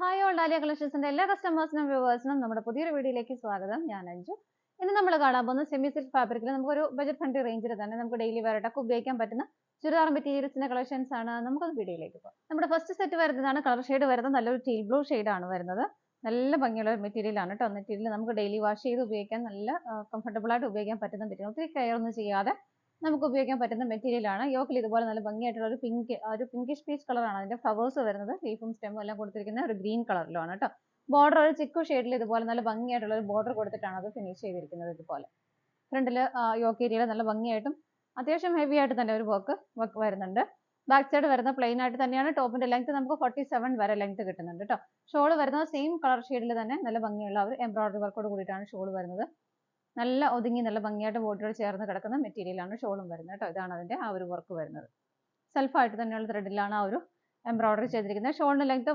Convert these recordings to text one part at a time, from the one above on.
Hi all dahlia കളക്ഷൻസിന്റെ എല്ലാ കസ്റ്റമേഴ്സിനും വ്യൂവേഴ്സിനും നമ്മുടെ പുതിയൊരു വീഡിയോയിലേക്ക് സ്വാഗതം. ഞാൻ അഞ്ജു. ഇന്ന് നമ്മൾ കാണാൻ പോകുന്ന സെമി സിൽക്ക് ഫാബ്രിക്കിൽ നമുക്കൊരു ബജറ്റ് ഫ്രണ്ട്ലി റേഞ്ചിൽ തന്നെ നമുക്ക് ഡെയിലി വെയറായിട്ടൊക്കെ ഉപയോഗിക്കാൻ പറ്റുന്ന ചുരിദാർ മെറ്റീരിയൽസിന്റെ കളക്ഷൻസ് ആണ്. നമുക്കൊന്ന് വീഡിയോയിലേക്ക് പോകാം. നമ്മുടെ ഫസ്റ്റ് സെറ്റ് വരുന്നതാണ് കളർ ഷെയ്ഡ് വരുന്നത് നല്ലൊരു ടീൽ ബ്ലൂ ആണ് വരുന്നത്. നല്ല ഭംഗിയുള്ള മെറ്റീരിയൽ ആണ് കേട്ടോ. മെറ്റീരിയൽ നമുക്ക് ഡെയിലി വാഷ് ചെയ്ത് ഉപയോഗിക്കാൻ നല്ല കംഫർട്ടബിൾ ആയിട്ട് ഉപയോഗിക്കാൻ പറ്റുന്ന മെറ്റീരിയൽ. ഒത്തിരി കെയർ ഒന്നും ചെയ്യാതെ നമുക്ക് ഉപയോഗിക്കാൻ പറ്റുന്ന മെറ്റീരിയൽ ആണ്. യോക്കിൽ ഇതുപോലെ നല്ല ഭംഗിയായിട്ടുള്ള ഒരു പിങ്കിഷ് പീച്ച് കളറാണ് അതിന്റെ ഫ്ലവേഴ്സ് വരുന്നത്. ലീഫും സ്റ്റെമും എല്ലാം കൊടുത്തിരിക്കുന്ന ഒരു ഗ്രീൻ കളറിലാണ് കേട്ടോ. ബോർഡർ ഒരു ചിക്കു ഷെയ്ഡിൽ ഇതുപോലെ നല്ല ഭംഗിയായിട്ടുള്ള ഒരു ബോർഡർ കൊടുത്തിട്ടാണ് അത് ഫിനിഷ് ചെയ്തിരിക്കുന്നത്. ഇതുപോലെ ഫ്രണ്ടിൽ യോക്ക് ഏരിയയിൽ നല്ല ഭംഗിയായിട്ടും അത്യാവശ്യം ഹെവി ആയിട്ട് തന്നെ ഒരു വർക്ക് വരുന്നുണ്ട്. ബാക്ക് സൈഡ് വരുന്ന പ്ലെയിൻ ആയിട്ട് തന്നെയാണ്. ടോപ്പിന്റെ ലെങ്ത് നമുക്ക് 47 വരെ ലെങ്ത് കിട്ടുന്നുണ്ട് കേട്ടോ. ഷോൾ വരുന്നത് സെയിം കളർ ഷെയ്ഡിൽ തന്നെ നല്ല ഭംഗിയുള്ള ഒരു എംബ്രോയിഡറി വർക്കോട് കൂടിയിട്ടാണ് ഷോൾ വരുന്നത്. നല്ല ഒതുങ്ങി നല്ല ഭംഗിയായിട്ട് ബോഡിയോട് ചേർന്ന് കിടക്കുന്ന മെറ്റീരിയലാണ് ഷോളും വരുന്നത് കേട്ടോ. ഇതാണ് അതിന്റെ ആ ഒരു വർക്ക് വരുന്നത്. സെൽഫായിട്ട് തന്നെയുള്ള ത്രെഡിലാണ് ആ ഒരു എംബ്രോയിഡറി ചെയ്തിരിക്കുന്നത്. ഷോളിന് ലെങ്ത്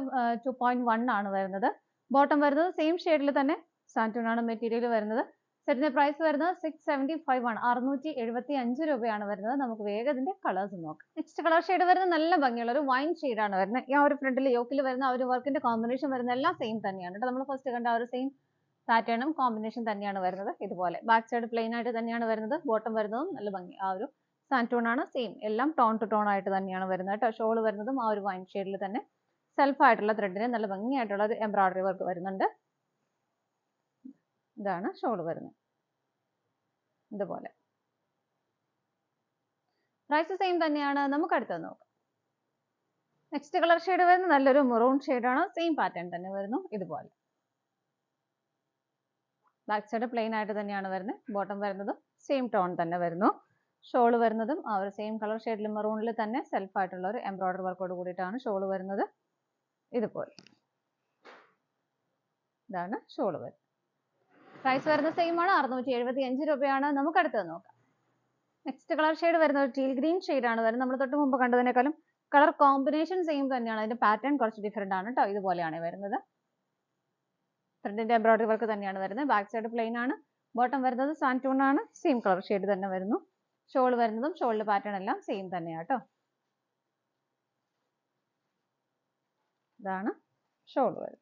2.1 ആണ് വരുന്നത്. ബോട്ടം വരുന്നത് സെയിം ഷെയ്ഡിൽ തന്നെ സാൻറ്റൂൺ ആണ് മെറ്റീരിയൽ വരുന്നത്. സെറ്റിന്റെ പ്രൈസ് വരുന്നത് 675 ആണ്. 675 രൂപയാണ് വരുന്നത്. നമുക്ക് വേഗം ഇതിന്റെ കളേഴ്സ് നോക്കാം. നെക്സ്റ്റ് കളർ ഷെയ്ഡ് വരുന്നത് നല്ല ഭംഗിയുള്ള ഒരു വൈൻ ആണ് വരുന്നത്. ഈ ആ ഒരു ഫ്രണ്ടിൽ യോക്കിൽ വരുന്ന ആ ഒരു വർക്കിന്റെ കോമ്പിനേഷൻ വരുന്ന എല്ലാം സെയിം തന്നെയാണ് കേട്ടോ. നമ്മൾ ഫസ്റ്റ് കണ്ട ആ ഒരു സെയിം പാറ്റേണും കോമ്പിനേഷൻ തന്നെയാണ് വരുന്നത്. ഇതുപോലെ ബാക്ക് സൈഡ് പ്ലെയിൻ ആയിട്ട് തന്നെയാണ് വരുന്നത്. ബോട്ടം വരുന്നതും നല്ല ഭംഗി ആ ഒരു സാൻറ്റൂൺ ആണ്. സെയിം എല്ലാം ടോൺ ടു ടോൺ ആയിട്ട് തന്നെയാണ് വരുന്നത് കേട്ടോ. ഷോൾ വരുന്നതും ആ ഒരു വൈൻ ഷെയ്ഡിൽ തന്നെ സെൽഫ് ആയിട്ടുള്ള ത്രെഡിന് നല്ല ഭംഗിയായിട്ടുള്ള ഒരു എംബ്രോയിഡറി വർക്ക് വരുന്നുണ്ട്. ഇതാണ് ഷോൾ വരുന്നത്. ഇതുപോലെ പ്രൈസ് സെയിം തന്നെയാണ്. നമുക്ക് അടുത്തത് നോക്കാം. നെക്സ്റ്റ് കളർ ഷെയ്ഡ് വരുന്നത് നല്ലൊരു മെറൂൺ ആണ്. സെയിം പാറ്റേൺ തന്നെ വരുന്നു. ഇതുപോലെ ബാക്ക് സൈഡ് പ്ലെയിൻ ആയിട്ട് തന്നെയാണ് വരുന്നത്. ബോട്ടം വരുന്നതും സെയിം ടോൺ തന്നെ വരുന്നു. ഷോൾ വരുന്നതും ആ ഒരു സെയിം കളർ ഷെയ്ഡിൽ മെറൂണിൽ തന്നെ സെൽഫ് ആയിട്ടുള്ള ഒരു എംബ്രോയിഡറി വർക്കോട് കൂടിയിട്ടാണ് ഷോൾ വരുന്നത്. ഇതുപോലെ ഇതാണ് ഷോൾ വരുന്നത്. പ്രൈസ് വരുന്നത് സെയിം ആണ്. 675 രൂപയാണ്. നമുക്ക് അടുത്തത് നോക്കാം. നെക്സ്റ്റ് കളർ ഷെയ്ഡ് വരുന്നത് ടീൽ ഗ്രീൻ ആണ് വരുന്നത്. നമ്മൾ തൊട്ട് മുമ്പ് കണ്ടതിനേക്കാളും കളർ കോമ്പിനേഷൻ സെയിം തന്നെയാണ്. അതിന്റെ പാറ്റേൺ കുറച്ച് ഡിഫറെന്റ് ആണ് കേട്ടോ. ഇതുപോലെയാണ് വരുന്നത്. ഫ്രണ്ടിന്റെ എംബ്രോയിഡറി വർക്ക് തന്നെയാണ് വരുന്നത്. ബാക്ക് സൈഡ് പ്ലെയിൻ ആണ്. ബോട്ടം വരുന്നത് സാൻറ്റൂൺ ആണ്. സെയിം കളർ ഷെയ്ഡ് തന്നെ വരുന്നു. ഷോൾ വരുന്നതും ഷോളിന്റെ പാറ്റേൺ എല്ലാം സെയിം തന്നെയാണ് കേട്ടോ. ഇതാണ് ഷോൾ വരുന്നത്.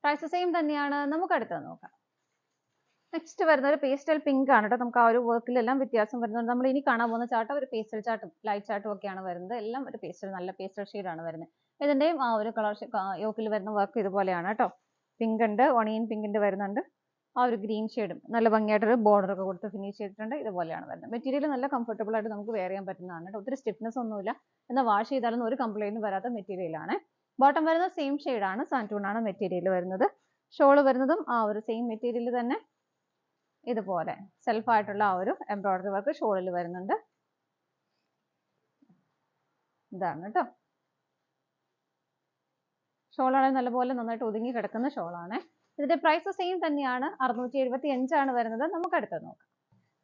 പ്രൈസ് സെയിം തന്നെയാണ്. നമുക്ക് അടുത്തത് നോക്കാം. നെക്സ്റ്റ് വരുന്ന ഒരു പേസ്റ്റൽ പിങ്ക് ആണ് കേട്ടോ. നമുക്ക് ആ ഒരു വർക്കിലെല്ലാം വ്യത്യാസം വരുന്നുണ്ട്. നമ്മൾ ഇനി കാണാൻ പോകുന്ന ചാർട്ട് ഒരു പേസ്റ്റൽ ചാർട്ടും ലൈറ്റ് ചാർട്ടും ഒക്കെയാണ് വരുന്നത്. എല്ലാം ഒരു പേസ്റ്റൽ നല്ല പേസ്റ്റൽ ഷെയ്ഡാണ് വരുന്നത്. ഇതിന്റെയും ആ ഒരു കളർ യോക്കിൽ വരുന്ന വർക്ക് ഇതുപോലെയാണ് കേട്ടോ. പിങ്ക് ഉണ്ട്, ഒണിയൻ പിങ്കിന്റെ വരുന്നുണ്ട്. ആ ഒരു ഗ്രീൻ ഷെയ്ഡും നല്ല ഭംഗിയായിട്ടൊരു ബോർഡർ ഒക്കെ കൊടുത്ത് ഫിനിഷ് ചെയ്തിട്ടുണ്ട്. ഇതുപോലെയാണ് വരുന്നത്. മെറ്റീരിയൽ നല്ല കംഫർട്ടബിൾ ആയിട്ട് നമുക്ക് വെയർ ചെയ്യാൻ പറ്റുന്നതാണ് കേട്ടോ. ഒത്തിരി സ്റ്റിഫ്നെസ് ഒന്നുമില്ല. എന്നാൽ വാഷ് ചെയ്താലും ഒരു കംപ്ലൈന്റും വരാത്ത മെറ്റീരിയലാണ്. ബോട്ടം വരുന്നത് സെയിം ഷെയ്ഡാണ്. സാൻറ്റൂൺ ആണ് മെറ്റീരിയൽ വരുന്നത്. ഷോൾ വരുന്നതും ആ ഒരു സെയിം മെറ്റീരിയൽ തന്നെ ഇതുപോലെ സെൽഫ് ആയിട്ടുള്ള ആ ഒരു എംബ്രോയിഡറി വർക്ക് ഷോളിൽ വരുന്നുണ്ട്. ഇതാണ് കേട്ടോ. ഷോളാണ് നല്ലപോലെ നന്നായിട്ട് ഒതുങ്ങി കിടക്കുന്ന ഷോളാണ്. ഇതിന്റെ പ്രൈസ് സെയിം തന്നെയാണ്. 675 ആണ് വരുന്നത്. നമുക്ക് അടുത്തത് നോക്കാം.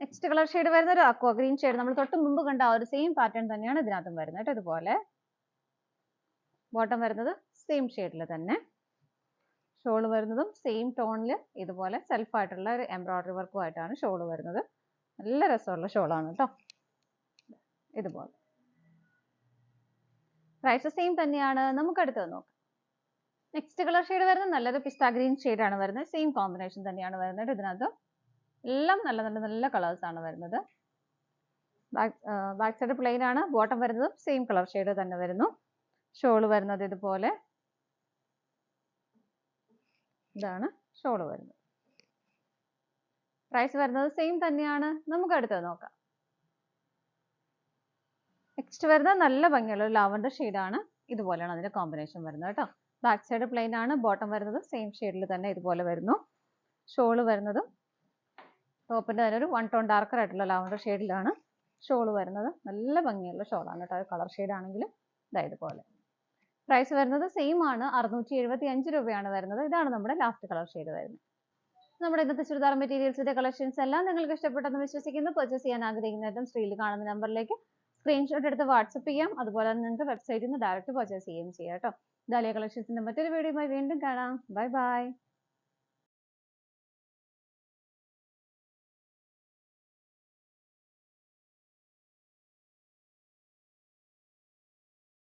നെക്സ്റ്റ് കളർ ഷെയ്ഡ് വരുന്ന ഒരു അക്വ ഗ്രീൻ ഷെയ്ഡ്. നമ്മൾ തൊട്ട് മുമ്പ് കണ്ട ആ ഒരു സെയിം പാറ്റേൺ തന്നെയാണ് ഇതിനകത്തും വരുന്നത് കേട്ടോ. ഇതുപോലെ ബോട്ടം വരുന്നത് സെയിം ഷെയ്ഡിൽ തന്നെ. ഷോൾ വരുന്നതും സെയിം ടോണിൽ ഇതുപോലെ സെൽഫ് ആയിട്ടുള്ള ഒരു എംബ്രോയിഡറി വർക്കുമായിട്ടാണ് ഷോൾ വരുന്നത്. നല്ല രസമുള്ള ഷോളാണ് കേട്ടോ. ഇതുപോലെ പ്രൈസ് സെയിം തന്നെയാണ്. നമുക്ക് അടുത്തത് നോക്കാം. നെക്സ്റ്റ് കളർ ഷെയ്ഡ് വരുന്നത് നല്ലൊരു പിസ്ത ഗ്രീൻ ആണ് വരുന്നത്. സെയിം കോമ്പിനേഷൻ തന്നെയാണ് വരുന്നത്. ഇതിനകത്ത് എല്ലാം നല്ല നല്ല നല്ല കളേഴ്സ് ആണ് വരുന്നത്. ബാക്ക് സൈഡ് പ്ലെയിൻ ആണ്. ബോട്ടം വരുന്നതും സെയിം കളർ ഷെയ്ഡ് തന്നെ വരുന്നു. ഷോൾ വരുന്നത് ഇതുപോലെ. ഇതാണ് ഷോൾ വരുന്നത്. പ്രൈസ് വരുന്നത് സെയിം തന്നെയാണ്. നമുക്ക് അടുത്തത് നോക്കാം. നെക്സ്റ്റ് വരുന്നത് നല്ല ഭംഗിയുള്ള ഒരു ലാവൻഡർ ആണ്. ഇതുപോലെയാണ് അതിന്റെ കോമ്പിനേഷൻ വരുന്നത് കേട്ടോ. ബാക്ക് സൈഡ് പ്ലെയിൻ ആണ്. ബോട്ടം വരുന്നത് സെയിം ഷെയ്ഡിൽ തന്നെ ഇതുപോലെ വരുന്നു. ഷോൾ വരുന്നതും ടോപ്പിന്റെ തന്നെ ഒരു 1 ടോൺ ഡാർക്കർ ആയിട്ടുള്ള ലാവൻഡർ ഷെയ്ഡിലാണ് ഷോൾ വരുന്നത്. നല്ല ഭംഗിയുള്ള ഷോളാണ് കേട്ടോ. കളർ ഷെയ്ഡ് ആണെങ്കിലും ഇതുപോലെ. പ്രൈസ് വരുന്നത് സെയിം ആണ്. 675 രൂപയാണ് വരുന്നത്. ഇതാണ് നമ്മുടെ ലാസ്റ്റ് കളർ ഷെയ്ഡ് വരുന്നത്. നമ്മുടെ ഇന്നത്തെ ചുരിദാർ മെറ്റീരിയൽസിന്റെ കളക്ഷൻസ് എല്ലാം നിങ്ങൾക്ക് ഇഷ്ടപ്പെട്ടെന്ന് വിശ്വസിക്കുന്നു. പർച്ചേസ് ചെയ്യാൻ ആഗ്രഹിക്കുന്നതും സ്ക്രീനിൽ കാണുന്ന നമ്പറിലേക്ക് സ്ക്രീൻഷോട്ട് എടുത്ത് വാട്സപ്പ് ചെയ്യാം. അതുപോലെ തന്നെ നിങ്ങൾക്ക് വെബ്സൈറ്റിൽ നിന്ന് ഡയറക്റ്റ് പർച്ചേസ് ചെയ്യുകയും ചെയ്യാം കേട്ടോ. ഡാലിയ കളക്ഷൻസിന്റെ മറ്റൊരു വീഡിയോയുമായി വീണ്ടും കാണാം. Bye bye.